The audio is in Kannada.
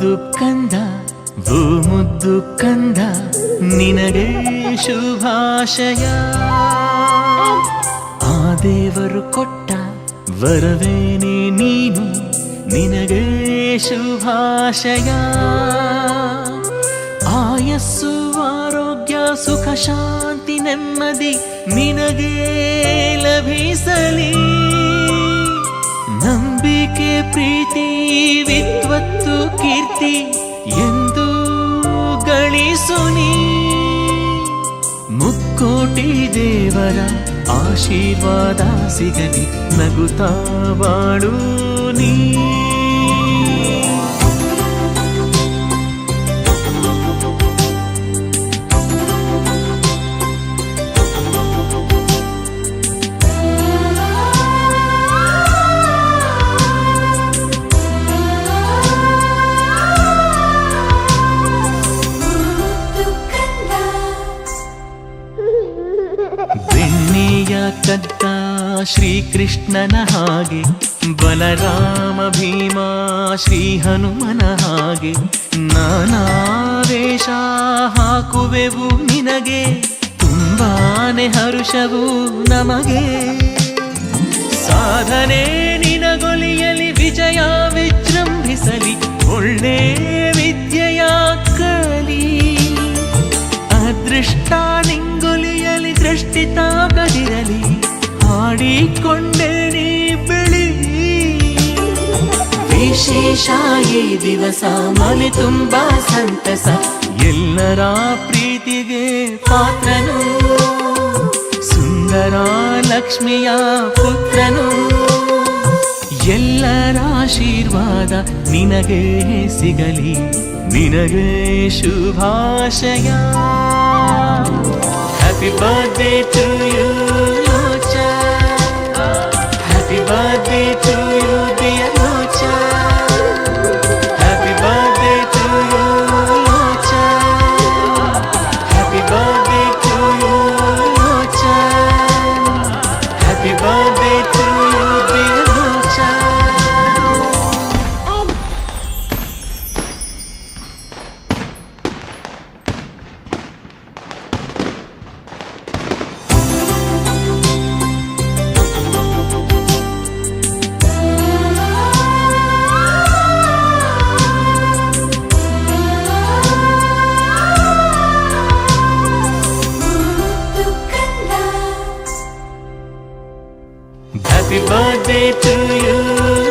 ಮುದ್ದು ಕಂದ ಮುದ್ದು ಕಂದ ನಿನಗೆ ಶುಭಾಶಯ. ಆ ದೇವರು ಕೊಟ್ಟ ವರವೇನೆ ನೀನು, ನಿನಗೆ ಶುಭಾಶಯ. ಆಯಸ್ಸು ಆರೋಗ್ಯ ಸುಖ ಶಾಂತಿ ನೆಮ್ಮದಿ ನಿನಗೆ ಲಭಿಸಲಿ. ನಂಬಿಕೆ ಪ್ರೀತಿ ವಿದ್ವತ್ತು ಕೀರ್ತಿ ಎಂದು ಗಳಿಸುನಿ. ಮುಕ್ಕೋಟಿ ದೇವರ ಆಶೀರ್ವಾದ ಸಿಗಲಿ, ನಗುತ್ತಾ ಬಾಳು ನೀ. ಬೆಣ್ಣೆಯ ಕದ್ದ ಶ್ರೀಕೃಷ್ಣನ ಹಾಗೆ, ಬಲರಾಮ ಭೀಮ ಶ್ರೀ ಹನುಮನ ಹಾಗೆ ನಾನಾ ವೇಷ ಹಾಕುವೆವು ನಿನಗೆ, ತುಂಬಾನೆ ಹರುಷವು ನಮಗೆ. ಸಾಧನೆ ನಿನಗೊಲಿಯಲಿ, ವಿಜಯ ವಿಜೃಂಭಿಸಲಿ, ಒಳ್ಳೆ ವಿದ್ಯೆಯ ಕಲಿ. ಅದೃಷ್ಟ ನಿಂಗೊಲಿಯಲಿ, ದೃಷ್ಟಿ ತಾಗದಿರಲಿ, ಹಾಡಿಕೊಂಡೆ ನೀ ಬೆಳಿ. ವಿಶೇಷ ಈ ದಿವಸ ಮನೆ ತುಂಬಾ ಸಂತಸ, ಎಲ್ಲರ ಪ್ರೀತಿಗೆ ಪಾತ್ರನು, ಸುಂದರ ಲಕ್ಷ್ಮಿಯ ಪುತ್ರನು. ಎಲ್ಲರ ಆಶೀರ್ವಾದ ನಿನಗೆ ಸಿಗಲಿ, ನಿನಗೆ ಶುಭಾಶಯ. Happy birthday to you, Locha. Happy birthday to you, dear Locha. Happy birthday to you, Locha. Happy birthday to you, Locha. Happy birthday to you, dear Locha. Happy birthday to you.